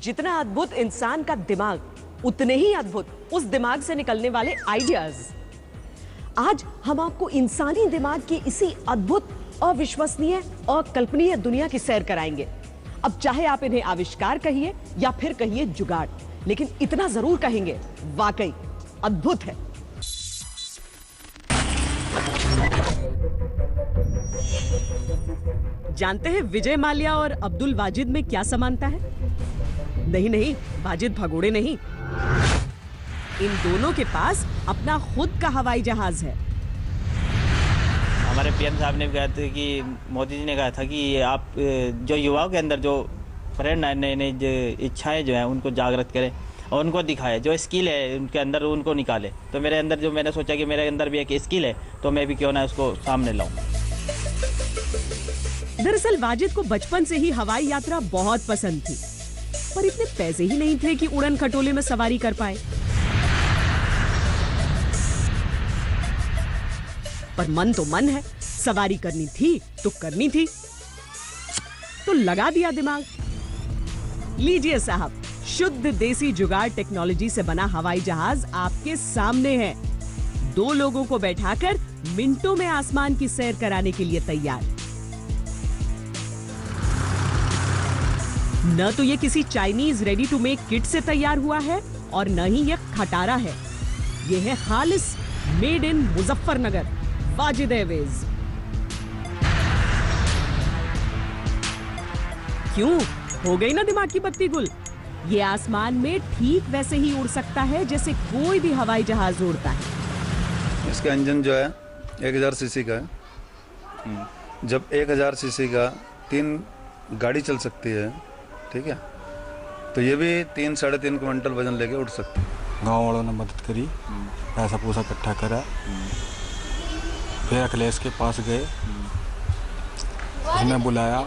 जितना अद्भुत इंसान का दिमाग, उतने ही अद्भुत उस दिमाग से निकलने वाले आइडियाज। आज हम आपको इंसानी दिमाग की इसी अद्भुत, अविश्वसनीय, अकल्पनीय दुनिया की सैर कराएंगे। अब चाहे आप इन्हें आविष्कार कहिए या फिर कहिए जुगाड़, लेकिन इतना जरूर कहेंगे, वाकई अद्भुत है। जानते हैं विजय माल्या और अब्दुल वाजिद में क्या समानता है? नहीं, वाजिद भगोड़े नहीं, इन दोनों के पास अपना खुद का हवाई जहाज है। हमारे पीएम साहब ने कहा था कि मोदी जी ने कहा था कि आप जो युवाओं के अंदर जो प्रेरणा, नई नई इच्छाएं जो हैं उनको जागृत करें और उनको दिखाएं, जो स्किल है उनके अंदर उनको निकालें। तो मेरे अंदर जो मैंने सोचा कि मेरे अंदर भी एक स्किल है, तो मैं भी क्यों ना उसको सामने लाऊं। दरअसल वाजिद को बचपन से ही हवाई यात्रा बहुत पसंद थी, पर इतने पैसे ही नहीं थे कि उड़न खटोले में सवारी कर पाए। पर मन तो मन है, सवारी करनी थी तो करनी थी, तो लगा दिया दिमाग। लीजिए साहब, शुद्ध देसी जुगाड़ टेक्नोलॉजी से बना हवाई जहाज आपके सामने है। 2 लोगों को बैठाकर मिनटों में आसमान की सैर कराने के लिए तैयार। न तो ये किसी Chinese ready to make kit से तैयार हुआ है और न ही ये खटारा है। ये है खालिस made in Muzaffarnagar, Wajid airways. क्यों, हो गई ना दिमाग की बत्ती गुल? ये आसमान में ठीक वैसे ही उड़ सकता है जैसे कोई भी हवाई जहाज उड़ता है। इसका इंजन जो है 1000 सीसी का है। जब 1000 सीसी का 3 गाड़ी चल सकती है, ठीक है, तो ये भी 3-3.5 क्विंटल वजन लेके उड़ सकते हैं। गाँव वालों ने मदद करी, पैसा पूसा इकट्ठा करा, फिर अखिलेश के पास गए, उसने बुलाया,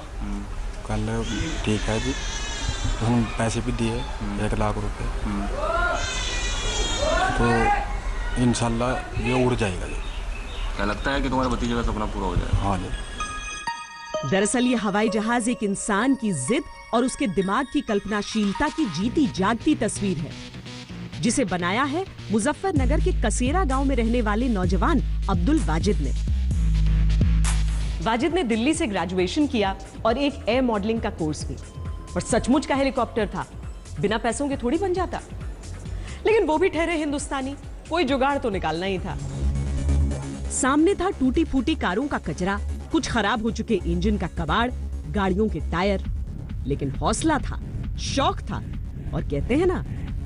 कल ठीक है जी, उसने पैसे भी दिए 1 लाख रुपए, तो इंशाल्लाह ये उड़ जाएगा। क्या लगता है कि तुम्हारे भतीजे का सपना पूरा हो जाएगा? हाँ जी। दरअसल ये हवाई जहाज एक इंसान की जिद और उसके दिमाग की कल्पनाशीलता की जीती जागती तस्वीर है, जिसे बनाया है मुजफ्फरनगर के कसेरा गांव में रहने वाले नौजवान अब्दुल वाजिद ने। वाजिद ने दिल्ली से ग्रेजुएशन किया और एक एयर मॉडलिंग का कोर्स भी, और सचमुच का हेलीकॉप्टर था, बिना पैसों के थोड़ी बन जाता। लेकिन वो भी ठहरे हिंदुस्तानी, कोई जुगाड़ तो निकालना ही था। सामने था टूटी फूटी कारों का कचरा, कुछ खराब हो चुके इंजन का कबाड़, गाड़ियों के टायर, लेकिन हौसला था, शौक था, और कहते हैं ना,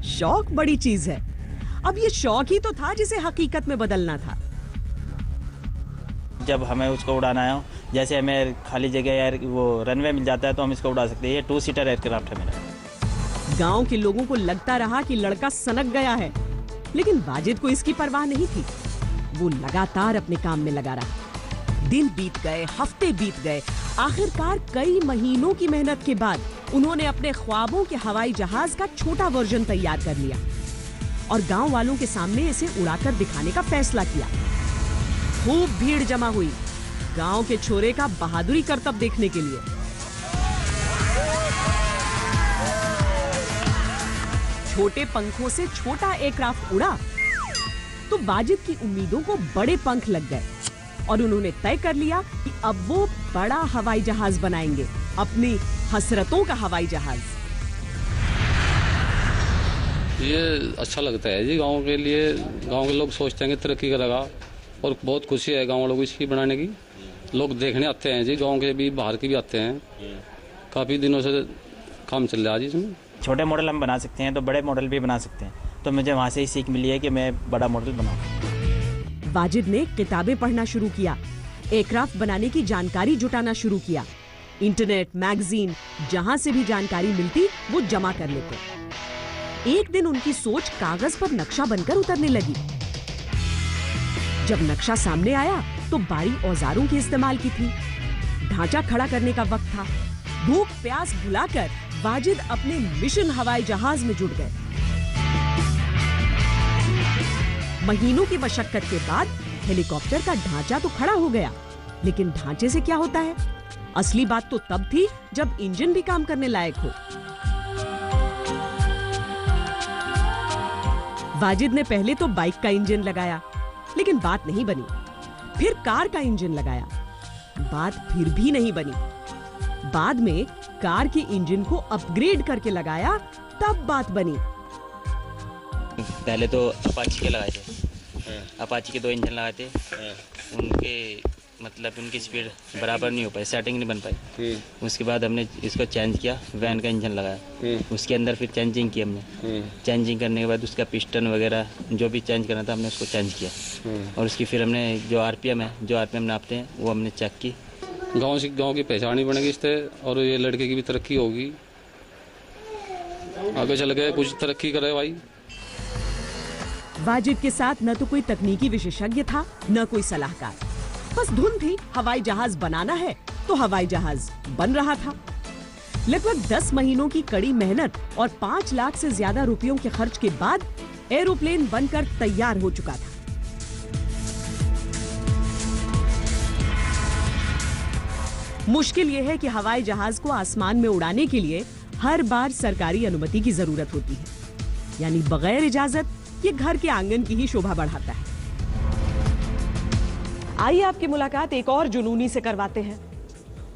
शौक बड़ी चीज है। अब ये शौक ही तो था जिसे हकीकत में बदलना था। जब हमें उसको उड़ाना है, जैसे हमें खाली जगह या वो रनवे मिल जाता है तो हम इसको उड़ा सकते हैं। ये 2 सीटर एयरक्राफ्ट है मेरा। गांव के लोगों को लगता रहा कि लड़का सनक गया है, लेकिन वाजिद को इसकी परवाह नहीं थी। वो लगातार अपने काम में लगा रहा। दिन बीत गए, हफ्ते बीत गए, आखिरकार कई महीनों की मेहनत के बाद उन्होंने अपने ख्वाबों के हवाई जहाज का छोटा वर्जन तैयार कर लिया और गांव वालों के सामने इसे उड़ाकर दिखाने का फैसला किया। खूब भीड़ जमा हुई गांव के छोरे का बहादुरी करतब देखने के लिए। छोटे पंखों से छोटा एयरक्राफ्ट उड़ा तो वाजिद की उम्मीदों को बड़े पंख लग गए और उन्होंने तय कर लिया कि अब वो बड़ा हवाई जहाज बनाएंगे, अपनी हसरतों का हवाई जहाज। ये अच्छा लगता है जी गांव के लिए। गांव के लोग सोचते हैं कि तरक्की करेगा और बहुत खुशी है गांव वालों को इसकी बनाने की। लोग देखने आते हैं जी, गांव के भी, बाहर के भी आते हैं। काफ़ी दिनों से काम चल रहा है जी इसमें। छोटे मॉडल हम बना सकते हैं तो बड़े मॉडल भी बना सकते हैं, तो मुझे वहाँ से ही सीख मिली है कि मैं बड़ा मॉडल बनाऊँ। वाजिद ने किताबें पढ़ना शुरू किया, एयरक्राफ्ट बनाने की जानकारी जुटाना शुरू किया, इंटरनेट, मैगजीन, जहां से भी जानकारी मिलती वो जमा कर लेते। एक दिन उनकी सोच कागज पर नक्शा बनकर उतरने लगी। जब नक्शा सामने आया तो बारी औजारों के इस्तेमाल की थी। ढांचा खड़ा करने का वक्त था। भूख प्यास भुलाकर वाजिद अपने मिशन हवाई जहाज में जुट गए। महीनों की मशक्कत के बाद हेलीकॉप्टर का ढांचा तो खड़ा हो गया, लेकिन ढांचे से क्या होता है? असली बात तो तब थी जब इंजन भी काम करने लायक हो। वाजिद ने पहले तो बाइक का इंजन लगाया, लेकिन बात नहीं बनी। फिर कार का इंजन लगाया, बात फिर भी नहीं बनी। बाद में कार के इंजन को अपग्रेड करके लगाया, तब बात बनी। पहले तो अपाची के लगाए थे, अपाची के 2 इंजन लगाए थे। उनके मतलब उनकी स्पीड बराबर नहीं हो पाई, सेटिंग नहीं बन पाई। उसके बाद हमने इसको चेंज किया, वैन का इंजन लगाया। उसके अंदर फिर चेंजिंग की हमने। चेंजिंग करने के बाद उसका पिस्टन वगैरह जो भी चेंज करना था हमने उसको चेंज किया। और उसकी फिर हमने जो आरपीएम है, जो आरपीएम नापते हैं, वो हमने चेक की। गांव की पहचान ही बनेगी इससे, और ये लड़के की भी तरक्की होगी, आगे चल के कुछ तरक्की करे भाई। वाजिद के साथ न तो कोई तकनीकी विशेषज्ञ था, न कोई सलाहकार। बस धुन थी, हवाई जहाज बनाना है तो हवाई जहाज बन रहा था। लगभग 10 महीनों की कड़ी मेहनत और 5 लाख से ज्यादा रुपयों के खर्च के बाद एरोप्लेन बनकर तैयार हो चुका था। मुश्किल यह है कि हवाई जहाज को आसमान में उड़ाने के लिए हर बार सरकारी अनुमति की जरूरत होती है, यानी बगैर इजाजत ये घर के आंगन की ही शोभा बढ़ाता है। आइए आपकी मुलाकात एक और जुनूनी से करवाते हैं।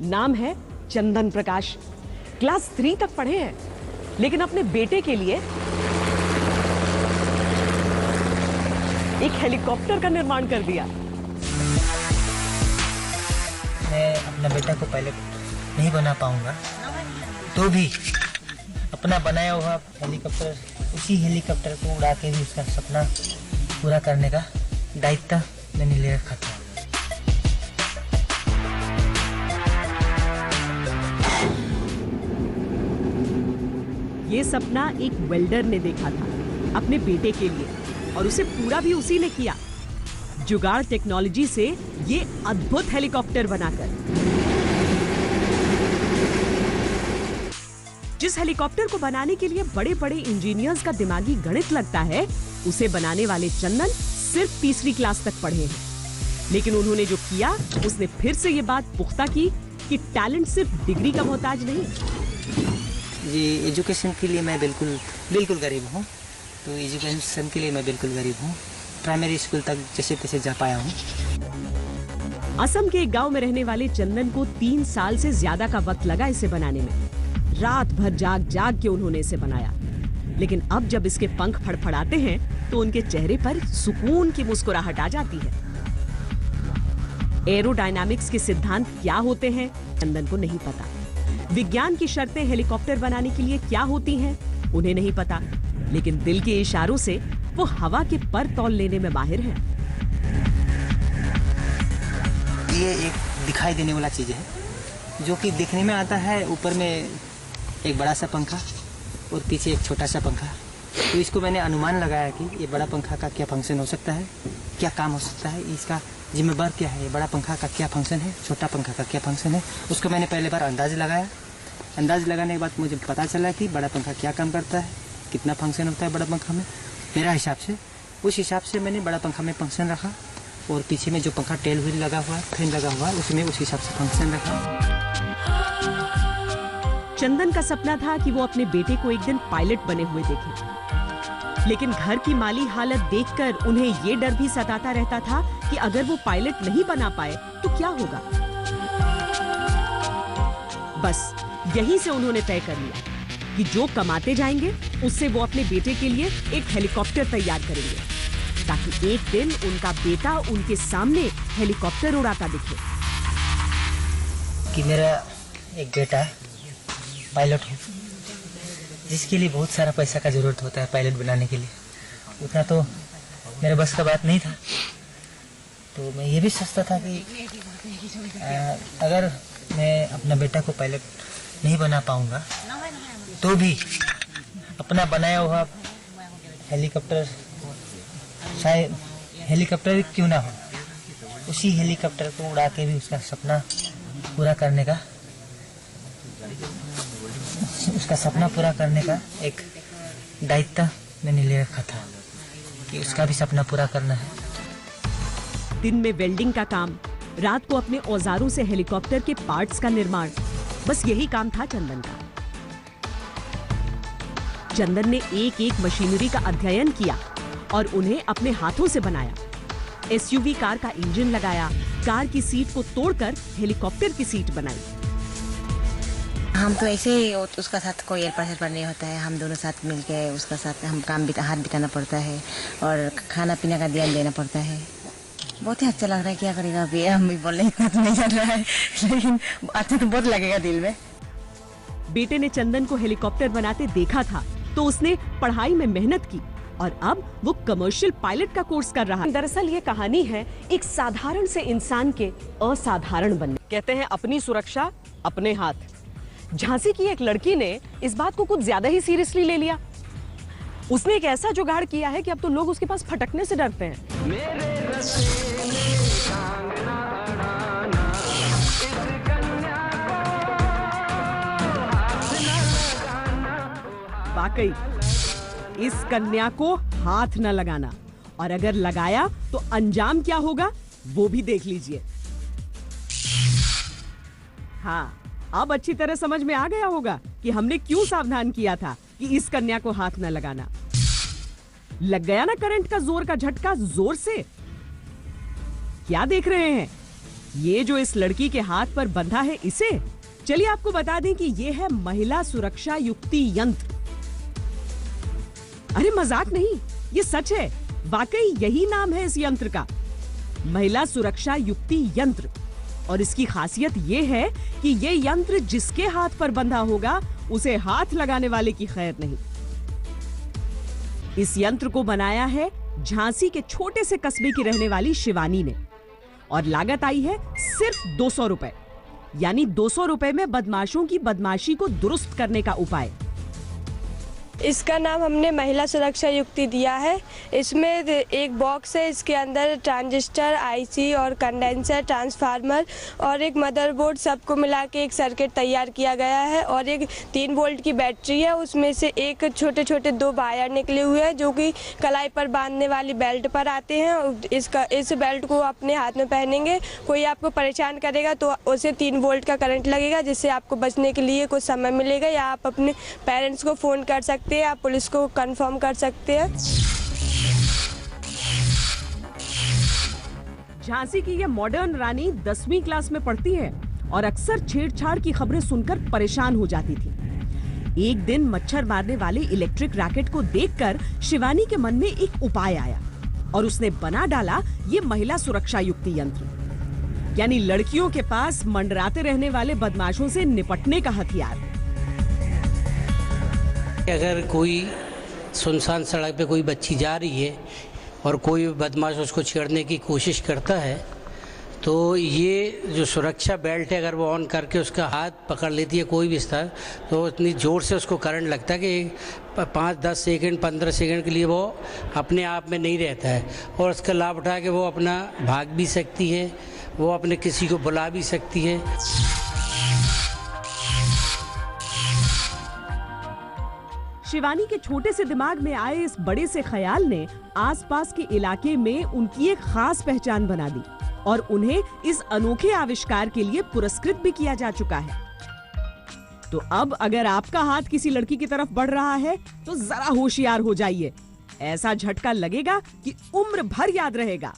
नाम है चंदन प्रकाश। क्लास 3 तक पढ़े हैं, लेकिन अपने बेटे के लिए एक हेलीकॉप्टर का निर्माण कर दिया। मैं अपना बेटा को पायलट नहीं बना पाऊंगा, तो भी अपना बनाया हुआ हेलीकॉप्टर, उसी हेलीकॉप्टर को उड़ा के भी उसका सपना पूरा करने का दायित्व मैंने ले रखा था। ये सपना एक वेल्डर ने देखा था अपने बेटे के लिए, और उसे पूरा भी उसी ने किया, जुगाड़ टेक्नोलॉजी से ये अद्भुत हेलीकॉप्टर बनाकर। जिस हेलीकॉप्टर को बनाने के लिए बड़े बड़े इंजीनियर्स का दिमागी गणित लगता है, उसे बनाने वाले चंदन सिर्फ 3री क्लास तक पढ़े हैं। लेकिन उन्होंने जो किया, उसने फिर से ये बात पुख्ता की कि टैलेंट सिर्फ डिग्री का मोहताज नहीं। ये एजुकेशन के लिए मैं बिल्कुल गरीब हूँ, तो एजुकेशन के लिए मैं बिल्कुल गरीब हूँ। प्राइमरी स्कूल तक जैसे तैसे जा पाया हूँ। असम के एक गांव में रहने वाले चंदन को 3 साल से ज्यादा का वक्त लगा इसे बनाने में। रात भर जाग के उन्होंने इसे बनाया, लेकिन अब जब इसके पंख फड़फड़ाते हैं तो उनके चेहरे पर सुकून की मुस्कुराहट आ जाती है। एरोडायनामिक्स के सिद्धांत क्या होते हैं, चंदन को नहीं पता। विज्ञान की शर्तें हेलीकॉप्टर बनाने के लिए क्या होती हैं, उन्हें नहीं पता। लेकिन दिल के इशारों से वो हवा के पर तौल लेने में माहिर है। ये एक दिखाई देने वाला चीज है, जो कि देखने में आता है ऊपर में एक बड़ा सा पंखा और पीछे एक छोटा सा पंखा। तो इसको मैंने अनुमान लगाया कि ये बड़ा पंखा का क्या फंक्शन हो सकता है, क्या काम हो सकता है, इसका जिम्मेदार क्या है, ये बड़ा पंखा का क्या फंक्शन है, छोटा पंखा का क्या फंक्शन है। उसको मैंने पहले बार अंदाज लगाया। अंदाज लगाने के बाद मुझे पता चला कि बड़ा पंखा क्या काम करता है, कितना फंक्शन होता है बड़ा पंखा में। मेरा हिसाब से, उस हिसाब से मैंने बड़ा पंखा में फंक्शन रखा, और पीछे में जो पंखा टेल व्हील लगा हुआ है, फैन लगा हुआ है, उसमें उस हिसाब से फंक्शन रखा। चंदन का सपना था कि वो अपने बेटे को एक दिन पायलट बने हुए देखे, लेकिन घर की माली हालत देखकर उन्हें ये डर भी सताता रहता था कि अगर वो पायलट नहीं बना पाए तो क्या होगा। बस यहीं से उन्होंने तय कर लिया कि जो कमाते जाएंगे उससे वो अपने बेटे के लिए एक हेलीकॉप्टर तैयार करेंगे, ताकि एक दिन उनका बेटा उनके सामने हेलीकॉप्टर उड़ाता दिखे। कि मेरा एक बेटा है, पायलट हो, जिसके लिए बहुत सारा पैसा का जरूरत होता है पायलट बनाने के लिए। उतना तो मेरे बस का बात नहीं था। तो मैं ये भी सोचता था कि अगर मैं अपना बेटा को पायलट नहीं बना पाऊंगा, तो भी अपना बनाया हुआ हेलीकॉप्टर, शायद हेलीकॉप्टर क्यों ना हो, उसी हेलीकॉप्टर को उड़ा के भी उसका सपना पूरा करने का एक दायित्व मैंने ले रखा था कि उसका भी सपना पूरा करना है। दिन में वेल्डिंग का काम, रात को अपने औजारों से हेलीकॉप्टर के पार्ट्स का निर्माण, बस यही काम था चंदन का। चंदन ने एक एक मशीनरी का अध्ययन किया और उन्हें अपने हाथों से बनाया। एसयूवी कार का इंजन लगाया, कार की सीट को तोड़कर हेलीकॉप्टर की सीट बनाई। हम तो ऐसे ही उसका साथ कोई एयर नहीं होता है, हम दोनों साथ मिलके उसका साथ हम हाथ बिताना पड़ता है और खाना पीने का ध्यान देना पड़ता है। बहुत ही अच्छा लग रहा है, क्या करेगा अभी, हम भी बोलने का तो नहीं चल रहा है, लेकिन अच्छा तो बहुत लगेगा दिल में। बेटे ने चंदन को हेलीकॉप्टर बनाते देखा था तो उसने पढ़ाई में मेहनत की और अब वो कमर्शियल पायलट का कोर्स कर रहा है। दरअसल ये कहानी है एक साधारण से इंसान के असाधारण बनने। कहते हैं अपनी सुरक्षा अपने हाथ। झांसी की एक लड़की ने इस बात को कुछ ज्यादा ही सीरियसली ले लिया। उसने एक ऐसा जुगाड़ किया है कि अब तो लोग उसके पास फटकने से डरते हैं। वाकई इस कन्या को हाथ न लगाना, और अगर लगाया तो अंजाम क्या होगा वो भी देख लीजिए। हाँ, अब अच्छी तरह समझ में आ गया होगा कि हमने क्यों सावधान किया था कि इस कन्या को हाथ न लगाना। लग गया ना करंट का जोर का झटका जोर से। क्या देख रहे हैं? ये जो इस लड़की के हाथ पर बंधा है इसे, चलिए आपको बता दें कि ये है महिला सुरक्षा युक्ति यंत्र। अरे मजाक नहीं, ये सच है, वाकई यही नाम है इस यंत्र का, महिला सुरक्षा युक्ति यंत्र। और इसकी खासियत ये है कि ये यंत्र जिसके हाथ पर बंधा होगा उसे हाथ लगाने वाले की खैर नहीं। इस यंत्र को बनाया है झांसी के छोटे से कस्बे की रहने वाली शिवानी ने, और लागत आई है सिर्फ 200 रुपए, यानी 200 रुपए में बदमाशों की बदमाशी को दुरुस्त करने का उपाय। इसका नाम हमने महिला सुरक्षा युक्ति दिया है। इसमें एक बॉक्स है, इसके अंदर ट्रांजिस्टर, आईसी और कंडेंसर, ट्रांसफार्मर और एक मदरबोर्ड सबको मिला के एक सर्किट तैयार किया गया है, और एक 3 वोल्ट की बैटरी है। उसमें से एक छोटे छोटे 2 वायर निकले हुए हैं जो कि कलाई पर बांधने वाली बेल्ट पर आते हैं। इस बेल्ट को अपने हाथ में पहनेंगे, कोई आपको परेशान करेगा तो उसे 3 वोल्ट का करंट लगेगा, जिससे आपको बचने के लिए कुछ समय मिलेगा, या आप अपने पेरेंट्स को फ़ोन कर सकते हैं, आप पुलिस को कंफर्म कर सकते हैं। झांसी की ये मॉडर्न रानी 10वीं क्लास में पढ़ती है और अक्सर छेड़छाड़ की खबरें सुनकर परेशान हो जाती थी। एक दिन मच्छर मारने वाले इलेक्ट्रिक रैकेट को देखकर शिवानी के मन में एक उपाय आया और उसने बना डाला ये महिला सुरक्षा युक्ति यंत्र, यानी लड़कियों के पास मंडराते रहने वाले बदमाशों से निपटने का हथियार। अगर कोई सुनसान सड़क पे कोई बच्ची जा रही है और कोई बदमाश उसको छेड़ने की कोशिश करता है, तो ये जो सुरक्षा बेल्ट है अगर वो ऑन करके उसका हाथ पकड़ लेती है कोई भी स्तर, तो इतनी ज़ोर से उसको करंट लगता है कि 5-10 सेकंड 15 सेकंड के लिए वो अपने आप में नहीं रहता है, और उसका लाभ उठा के वो अपना भाग भी सकती है, वो अपने किसी को बुला भी सकती है। शिवानी के छोटे से दिमाग में आए इस बड़े से ख्याल ने आसपास के इलाके में उनकी एक खास पहचान बना दी, और उन्हें इस अनोखे आविष्कार के लिए पुरस्कृत भी किया जा चुका है। तो अब अगर आपका हाथ किसी लड़की की तरफ बढ़ रहा है तो जरा होशियार हो जाइए, ऐसा झटका लगेगा कि उम्र भर याद रहेगा।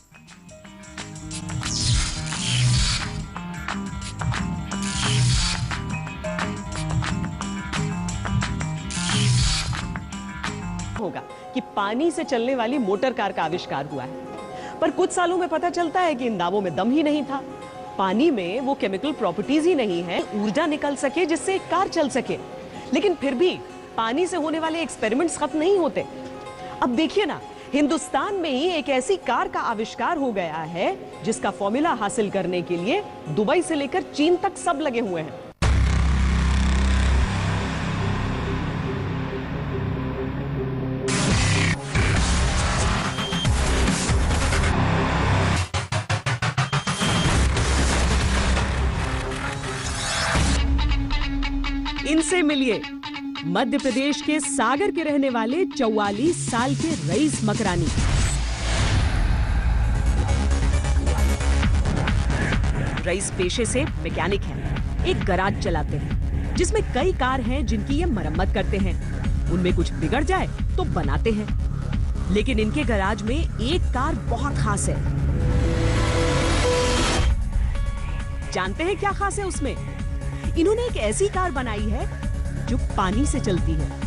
होगा कि पानी से चलने वाली मोटर कार का आविष्कार हुआ है, पर कुछ सालों में पता चलता है कि इन दावों में दम ही नहीं था। पानी में वो केमिकल प्रॉपर्टीज ही नहीं है ऊर्जा निकल सके जिससे एक कार चल सके। लेकिन फिर भी पानी से होने वाले एक्सपेरिमेंट्स खत्म नहीं होते। अब देखिए ना, हिंदुस्तान में ही एक ऐसी कार का आविष्कार हो गया है जिसका फॉर्मूला हासिल करने के लिए दुबई से लेकर चीन तक सब लगे हुए हैं। इनसे मिलिए, मध्य प्रदेश के सागर के रहने वाले 44 साल के रईस मकरानी। रईस पेशे से मैकेनिक हैं, एक गराज चलाते हैं जिसमें कई कार हैं जिनकी ये मरम्मत करते हैं। उनमें कुछ बिगड़ जाए तो बनाते हैं। लेकिन इनके गैराज में एक कार बहुत खास है। जानते हैं क्या खास है उसमें? इन्होंने एक ऐसी कार बनाई है जो पानी से चलती है।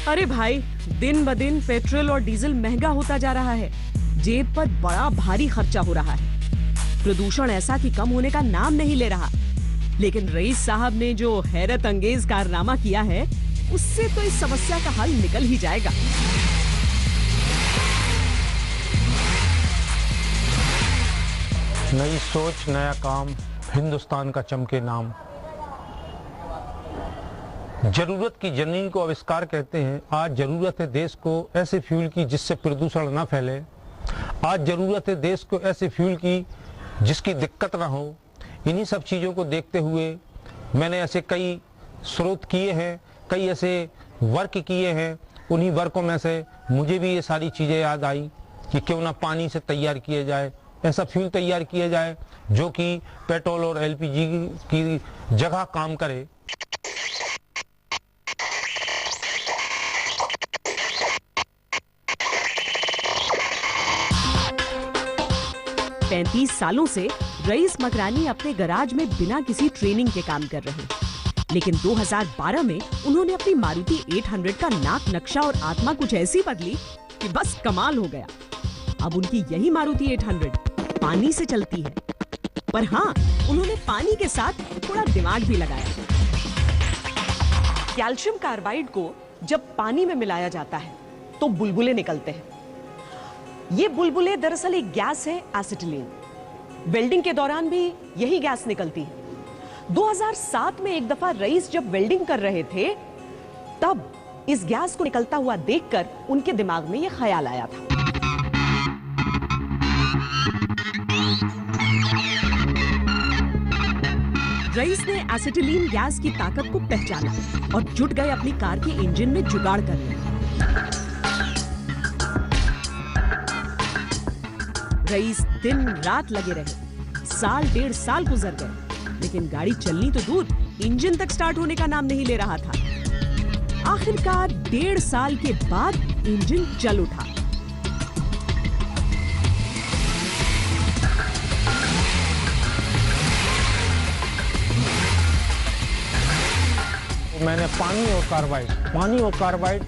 अरे भाई, दिन ब दिन पेट्रोल और डीजल महंगा होता जा रहा है, जेब पर बड़ा भारी खर्चा हो रहा है। प्रदूषण ऐसा कि कम होने का नाम नहीं ले रहा। लेकिन रईस साहब ने जो हैरत अंगेज कारनामा किया है, उससे तो इस समस्या का हल निकल ही जाएगा। नई सोच, नया काम, हिंदुस्तान का चमके नाम। जरूरत की जननी को आविष्कार कहते हैं। आज जरूरत है देश को ऐसे फ्यूल की जिससे प्रदूषण न फैले। आज जरूरत है देश को ऐसे फ्यूल की जिसकी दिक्कत ना हो। इन्हीं सब चीज़ों को देखते हुए मैंने ऐसे कई स्रोत किए हैं, कई ऐसे वर्क किए हैं। उन्हीं वर्कों में से मुझे भी ये सारी चीज़ें याद आई कि क्यों ना पानी से तैयार किए जाए, ऐसा फ्यूल तैयार किया जाए जो कि पेट्रोल और एलपीजी की जगह काम करे। पैंतीस सालों से रईस मकरानी अपने गैराज में बिना किसी ट्रेनिंग के काम कर रहे हैं। लेकिन 2012 में उन्होंने अपनी मारुति 800 का नाक, नक्शा और आत्मा कुछ ऐसी बदली कि बस कमाल हो गया। अब उनकी यही मारुति 800 पानी से चलती है। पर हाँ, उन्होंने पानी के साथ थोड़ा दिमाग भी लगाया। कैल्शियम कार्बाइड को जब पानी में मिलाया जाता है तो बुलबुले निकलते हैं। ये बुलबुले दरअसल एक गैस है, एसिटिलीन। वेल्डिंग के दौरान भी यही गैस निकलती है। 2007 में एक दफा रईस जब वेल्डिंग कर रहे थे, तब इस गैस को निकलता हुआ देखकर उनके दिमाग में यह ख्याल आया था। रईस ने एसिटिलीन गैस की ताकत को पहचाना और जुट गए अपनी कार के इंजन में जुगाड़ करने। रईस दिन रात लगे रहे। साल डेढ़ साल गुजर गए, लेकिन गाड़ी चलनी तो दूर, इंजन तक स्टार्ट होने का नाम नहीं ले रहा था। आखिरकार 1.5 साल के बाद इंजन चल उठा। मैंने पानी और कार्बाइड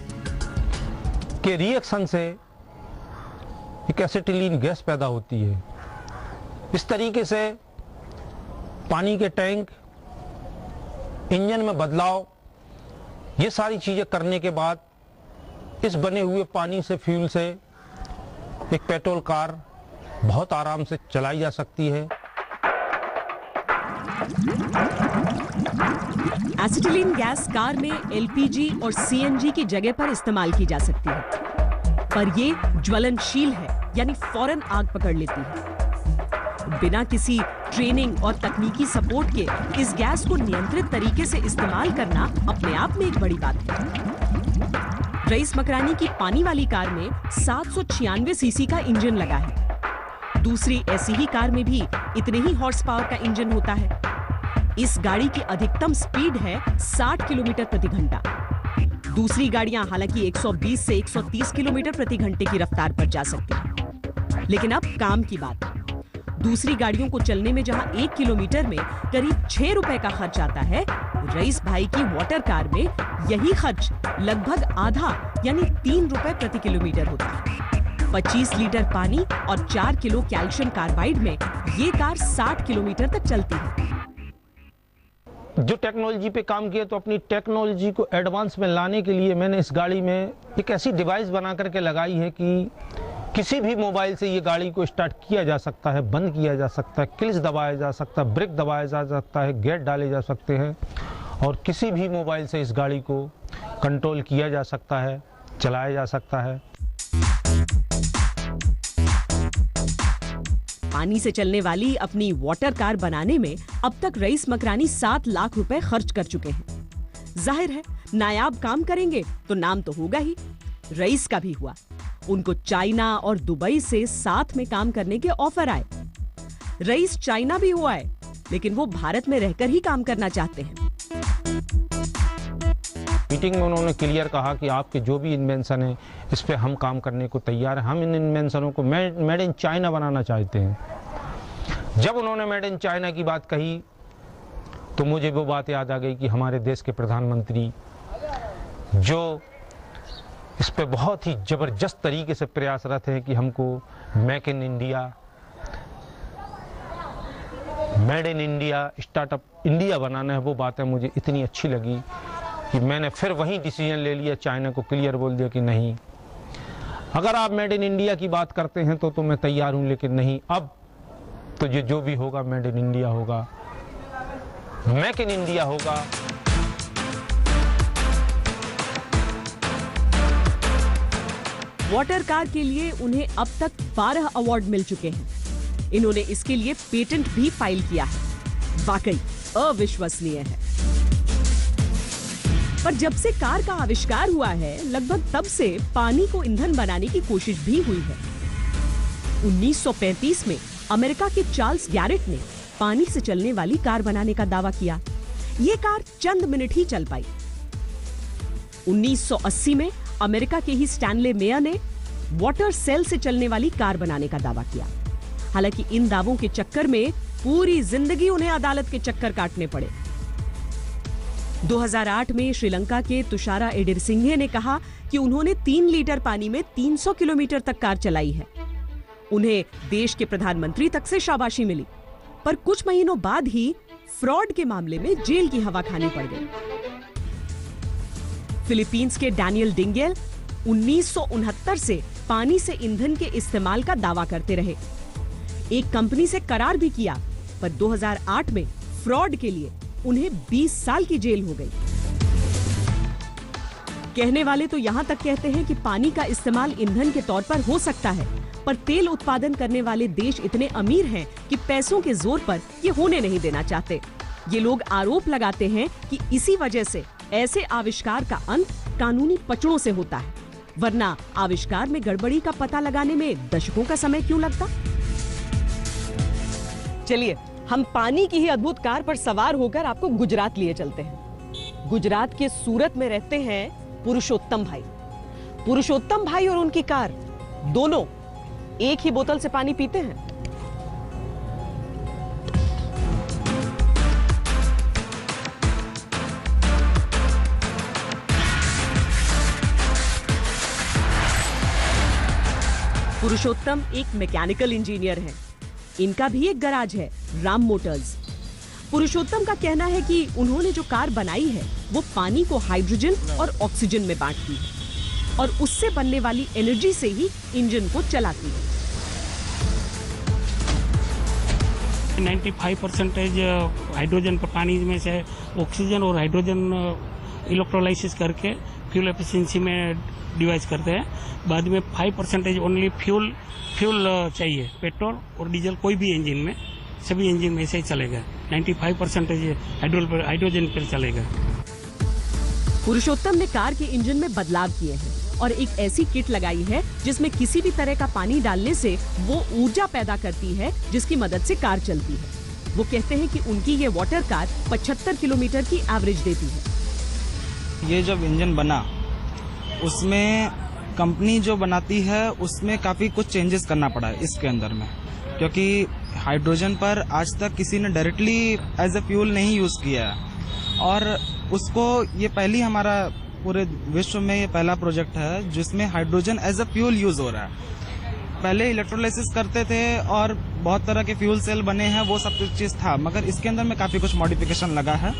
के रिएक्शन से एक एसिटिलीन गैस पैदा होती है। इस तरीके से पानी के टैंक, इंजन में बदलाव, ये सारी चीजें करने के बाद इस बने हुए पानी से फ्यूल से एक पेट्रोल कार बहुत आराम से चलाई जा सकती है। एसिटिलीन गैस कार में एलपीजी और सीएनजी की जगह पर इस्तेमाल की जा सकती है, पर ये ज्वलनशील है, यानी फौरन आग पकड़ लेती है। बिना किसी ट्रेनिंग और तकनीकी सपोर्ट के इस गैस को नियंत्रित तरीके से इस्तेमाल करना अपने आप में एक बड़ी बात है। रईस मकरानी की पानी वाली कार में 796 सीसी का इंजन लगा है। दूसरी ऐसी ही कार में भी इतने ही हॉर्स पावर का इंजन होता है। इस गाड़ी की अधिकतम स्पीड है 60 किलोमीटर प्रति घंटा। दूसरी गाड़ियां हालांकि 120 से 130 किलोमीटर प्रति घंटे की रफ्तार पर जा सकती हैं। लेकिन अब काम की बात। दूसरी गाड़ियों को चलने में जहां 1 किलोमीटर में करीब 6 रुपए का खर्च आता है, रईस भाई की वाटर कार में यही खर्च लगभग आधा, यानी 3 रुपए प्रति किलोमीटर होता है। 25 लीटर पानी और 4 किलो कैल्शियम कार्बाइड में ये कार 60 किलोमीटर तक चलती है। जो टेक्नोलॉजी पे काम किया, तो अपनी टेक्नोलॉजी को एडवांस में लाने के लिए मैंने इस गाड़ी में एक ऐसी डिवाइस बना करके लगाई है कि किसी भी मोबाइल से ये गाड़ी को स्टार्ट किया जा सकता है, बंद किया जा सकता है, क्लिच दबाया जा सकता है, ब्रेक दबाया जा सकता है, गेट डाले जा सकते हैं और किसी भी मोबाइल से इस गाड़ी को कंट्रोल किया जा सकता है, चलाया जा सकता है। पानी से चलने वाली अपनी वाटर कार बनाने में अब तक रईस मकरानी 7 लाख रुपए खर्च कर चुके हैं। जाहिर है, नायाब काम करेंगे तो नाम तो होगा ही। रईस का भी हुआ। उनको चाइना और दुबई से साथ में काम करने के ऑफर आए। रईस चाइना भी हुआ है, लेकिन वो भारत में रहकर ही काम करना चाहते हैं। मीटिंग में उन्होंने क्लियर कहा कि आपके जो भी इन्वेंशन है इस पे हम काम करने को तैयार हैं। हम इन इन्वेंशनों को मेड इन चाइना बनाना चाहते हैं। जब उन्होंने मेड इन चाइना की बात कही तो मुझे वो बात याद आ गई कि हमारे देश के प्रधानमंत्री जो इस पे बहुत ही ज़बरदस्त तरीके से प्रयासरत हैं कि हमको make in India, made in India, startup India बनाना है। वो बातें मुझे इतनी अच्छी लगी कि मैंने फिर वही डिसीजन ले लिया, चाइना को क्लियर बोल दिया कि नहीं, अगर आप मेड इन इंडिया की बात करते हैं तो मैं तैयार हूं, लेकिन नहीं, अब तो ये जो भी होगा मेड इन इंडिया होगा, मेक इन इंडिया होगा। वाटर कार के लिए उन्हें अब तक 12 अवार्ड मिल चुके हैं। इन्होंने इसके लिए पेटेंट भी फाइल किया है। वाकई अविश्वसनीय है। पर जब से कार का आविष्कार हुआ है, लगभग तब से पानी को ईंधन बनाने की कोशिश भी हुई है। 1935 में अमेरिका के चार्ल्स गैरेट ने पानी से चलने वाली कार बनाने का दावा किया। ये कार चंद मिनट ही चल पाई। 1980 में अमेरिका के ही स्टैनले मेयर ने वाटर सेल से चलने वाली कार बनाने का दावा किया। हालांकि इन दावों के चक्कर में पूरी जिंदगी उन्हें अदालत के चक्कर काटने पड़े। 2008 में श्रीलंका के तुषारा एडिरसिंघे ने कहा कि उन्होंने 3 लीटर पानी में 300 किलोमीटर तक कार चलाई है। उन्हें देश के प्रधानमंत्री तक से शाबाशी मिली, पर कुछ महीनों बाद ही फ्रॉड के मामले में जेल की हवा खानी पड़ गई। फिलीपींस के डैनियल डिंगेल 1969 से पानी से ईंधन के इस्तेमाल का दावा करते रहे। एक कंपनी से करार भी किया, पर 2008 में फ्रॉड के लिए उन्हें 20 साल की जेल हो गई। कहने वाले तो यहां तक कहते हैं कि पानी का इस्तेमाल ईंधन के तौर पर हो सकता है, पर तेल उत्पादन करने वाले देश इतने अमीर हैं कि पैसों के जोर पर ये होने नहीं देना चाहते। ये लोग आरोप लगाते हैं कि इसी वजह से ऐसे आविष्कार का अंत कानूनी पचड़ों से होता है, वरना आविष्कार में गड़बड़ी का पता लगाने में दशकों का समय क्यों लगता? चलिए हम पानी की ही अद्भुत कार पर सवार होकर आपको गुजरात लिए चलते हैं। गुजरात के सूरत में रहते हैं पुरुषोत्तम भाई। पुरुषोत्तम भाई और उनकी कार दोनों एक ही बोतल से पानी पीते हैं। पुरुषोत्तम एक मैकेनिकल इंजीनियर हैं। इनका भी एक गैराज है, राम मोटर्स। पुरुषोत्तम का कहना है कि उन्होंने जो कार बनाई है वो पानी को हाइड्रोजन और ऑक्सीजन में बांटती है और उससे बनने वाली एनर्जी से ही इंजन को चलाती है। 95% हाइड्रोजन पर पानी में से ऑक्सीजन और हाइड्रोजन इलेक्ट्रोलाइसिस करके फ्यूल एफिशिएंसी में डिवाइड करते हैं। बाद में 5% ओनली फ्यूल चाहिए, पेट्रोल और डीजल कोई भी इंजन में, सभी इंजन में ऐसे ही चलेगा। 95% हाइड्रोजन पर चलेगा। पुरुषोत्तम ने कार के इंजन में बदलाव किए हैं और एक ऐसी किट लगाई है जिसमें किसी भी तरह का पानी डालने से वो ऊर्जा पैदा करती है जिसकी मदद से कार चलती है। वो कहते हैं कि उनकी ये वाटर कार 75 किलोमीटर की एवरेज देती है। ये जब इंजन बना उसमें कंपनी जो बनाती है उसमें काफ़ी कुछ चेंजेस करना पड़ा है इसके अंदर में, क्योंकि हाइड्रोजन पर आज तक किसी ने डायरेक्टली एज ए फ्यूल नहीं यूज़ किया है और उसको ये पहली हमारा पूरे विश्व में ये पहला प्रोजेक्ट है जिसमें hydrogen as a fuel use हो रहा है। पहले इलेक्ट्रोलाइसिस करते थे और बहुत तरह के फ्यूल सेल बने हैं, वो सब कुछ चीज़ था, मगर इसके अंदर में काफ़ी कुछ मॉडिफिकेशन लगा है।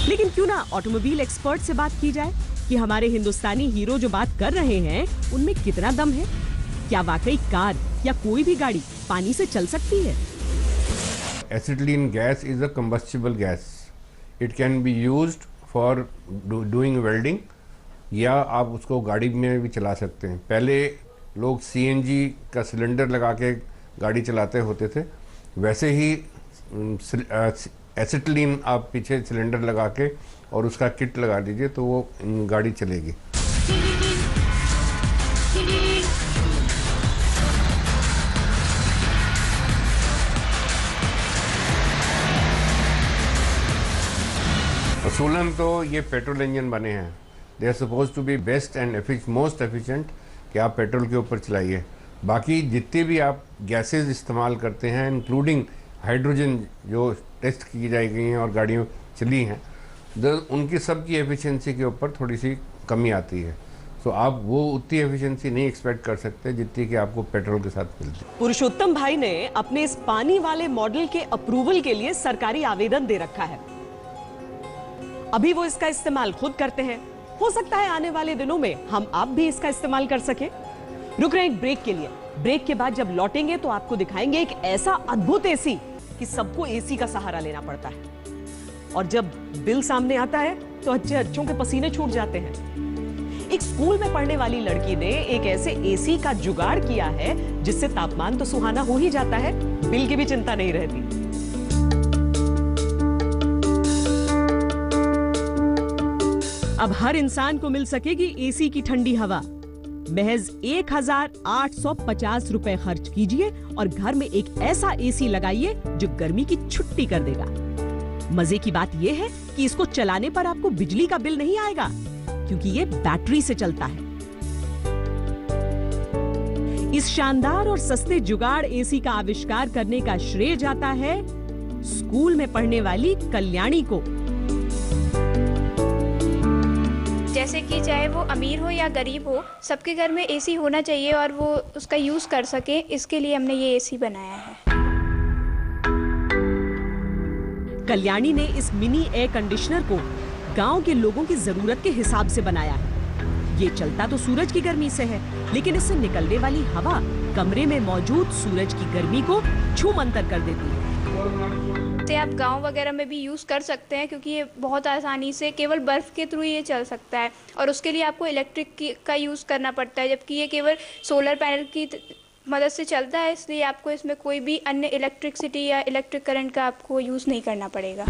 लेकिन क्यों ना ऑटोमोबाइल एक्सपर्ट से बात की जाए कि हमारे हिंदुस्तानी हीरो जो बात कर रहे हैं उनमें कितना दम है। क्या वाकई कार या कोई भी गाड़ी पानी से चल सकती है? Acetylene gas is a combustible gas. It can be used for doing welding या आप उसको गाड़ी में भी चला सकते हैं। पहले लोग CNG का सिलेंडर लगा के गाड़ी चलाते होते थे, वैसे ही एसिटिलीन आप पीछे सिलेंडर लगा के और उसका किट लगा दीजिए तो वो गाड़ी चलेगी। असूलन तो ये पेट्रोल इंजन बने हैं, they are suppose to be best and most efficient कि आप पेट्रोल के ऊपर चलाइए। बाकी जितने भी आप गैसेस इस्तेमाल करते हैं इंक्लूडिंग हाइड्रोजन जो टेस्ट की जाई गई हैं और गाड़ियों चली हैं, उनकी सब की एफिशिएंसी के ऊपर थोड़ी सी कमी आती है। तो आप वो उतनी एफिशिएंसी नहीं एक्सपेक्ट कर सकते जितनी कि आपको पेट्रोल के साथ मिलती है। पुरुषोत्तम भाई ने अपने इस पानी वाले मॉडल के अप्रूवल के लिए सरकारी आवेदन दे रखा है। अभी वो इसका इस्तेमाल खुद करते हैं। हो सकता है आने वाले दिनों में हम आप भी इसका इस्तेमाल कर सके। रुक रहे हैं ब्रेक के लिए। ब्रेक के बाद जब लौटेंगे तो आपको दिखाएंगे एक ऐसा अद्भुत एसी कि सबको एसी का सहारा लेना पड़ता है, और जब बिल सामने आता है तो अच्छे अच्छों के पसीने छूट जाते हैं। एक स्कूल में पढ़ने वाली लड़की ने एक ऐसे एसी का जुगाड़ किया है जिससे तापमान तो सुहाना हो ही जाता है, बिल की भी चिंता नहीं रहती। अब हर इंसान को मिल सकेगी एसी की ठंडी हवा। महज 1,850 रुपए खर्च कीजिए और घर में एक ऐसा एसी लगाइए जो गर्मी की छुट्टी कर देगा। मजे की बात यह है कि इसको चलाने पर आपको बिजली का बिल नहीं आएगा, क्योंकि ये बैटरी से चलता है। इस शानदार और सस्ते जुगाड़ एसी का आविष्कार करने का श्रेय जाता है स्कूल में पढ़ने वाली कल्याणी को। जैसे कि चाहे वो अमीर हो या गरीब हो, सबके घर में एसी होना चाहिए और वो उसका यूज कर सके, इसके लिए हमने ये एसी बनाया है। कल्याणी ने इस मिनी एयर कंडीशनर को गांव के लोगों की जरूरत के हिसाब से बनाया है। ये चलता तो सूरज की गर्मी से है, लेकिन इससे निकलने वाली हवा कमरे में मौजूद सूरज की गर्मी को छूमंतर कर देती है। इसे आप गांव वगैरह में भी यूज कर सकते हैं, क्योंकि ये बहुत आसानी से केवल बर्फ के थ्रू ये चल सकता है और उसके लिए आपको इलेक्ट्रिक का यूज करना पड़ता है, जबकि ये केवल सोलर पैनल की मदद से चलता है। इसलिए आपको इसमें कोई भी अन्य इलेक्ट्रिसिटी या इलेक्ट्रिक करंट का आपको यूज नहीं करना पड़ेगा।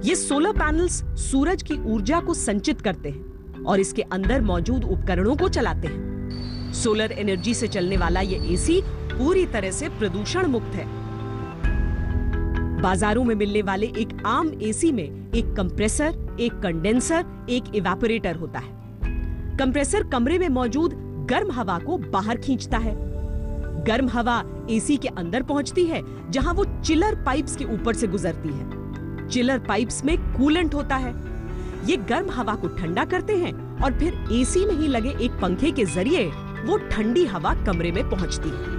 ये सोलर पैनल्स सूरज की ऊर्जा को संचित करते हैं और इसके अंदर मौजूद उपकरणों को चलाते हैं। सोलर एनर्जी से चलने वाला ये एसी पूरी तरह से प्रदूषण मुक्त है। बाजारों में मिलने वाले एक आम एसी में एक कंप्रेसर, एक कंडेंसर, एक इवेपोरेटर होता है। कंप्रेसर कमरे में मौजूद गर्म हवा को बाहर खींचता है। गर्म हवा एसी के अंदर पहुंचती है, जहां वो चिलर पाइप्स के ऊपर से गुजरती है। चिलर पाइप्स में कूलेंट होता है। ये गर्म हवा को ठंडा करते हैं और फिर एसी में ही लगे एक पंखे के जरिए वो ठंडी हवा कमरे में पहुंचती है।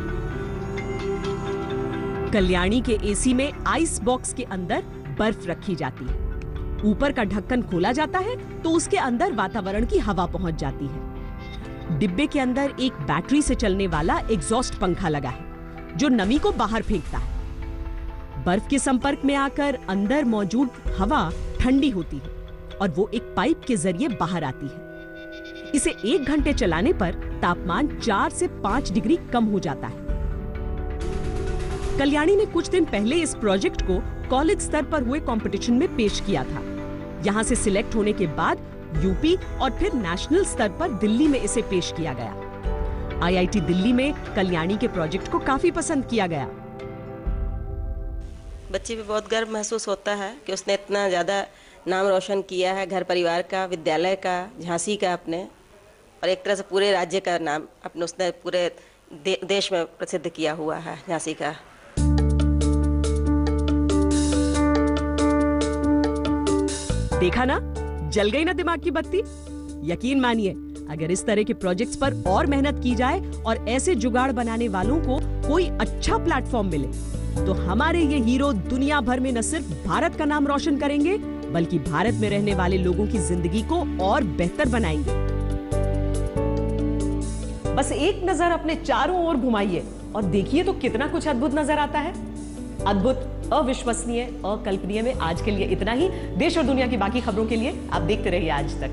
कल्याणी के एसी में आइस बॉक्स के अंदर बर्फ रखी जाती है। ऊपर का ढक्कन खोला जाता है तो उसके अंदर वातावरण की हवा पहुंच जाती है। डिब्बे के अंदर एक बैटरी से चलने वाला एग्जॉस्ट पंखा लगा है जो नमी को बाहर फेंकता है। बर्फ के संपर्क में आकर अंदर मौजूद हवा ठंडी होती है और वो एक पाइप के जरिए बाहर आती है। इसे 1 घंटे चलाने पर तापमान 4 से 5 डिग्री कम हो जाता है। कल्याणी ने कुछ दिन पहले इस प्रोजेक्ट को कॉलेज स्तर पर हुए कंपटीशन में पेश किया था। यहां से सिलेक्ट होने के बाद यूपी और फिर नेशनल स्तर पर दिल्ली में इसे पेश किया गया। आईआईटी दिल्ली में कल्याणी के प्रोजेक्ट को काफी पसंद किया गया। बच्चे भी बहुत गर्व महसूस होता है कि उसने इतना ज़्यादा नाम रोशन किया है, घर परिवार का, विद्यालय का, झांसी का अपने, और एक तरह से पूरे राज्य का नाम अपने उसने पूरे देश में प्रसिद्ध किया हुआ है झांसी का। देखा ना, जल गई ना दिमाग की बत्ती। यकीन मानिए, अगर इस तरह के प्रोजेक्ट्स पर और मेहनत की जाए और ऐसे जुगाड़ बनाने वालों को कोई अच्छा प्लेटफॉर्म मिले तो हमारे ये हीरो दुनिया भर में न सिर्फ भारत का नाम रोशन करेंगे बल्कि भारत में रहने वाले लोगों की जिंदगी को और बेहतर बनाएंगे। बस एक नजर अपने चारों ओर घुमाइए और देखिए तो कितना कुछ अद्भुत नजर आता है। अद्भुत, अविश्वसनीय, अकल्पनीय में आज के लिए इतना ही। देश और दुनिया की बाकी खबरों के लिए आप देखते रहिए आज तक।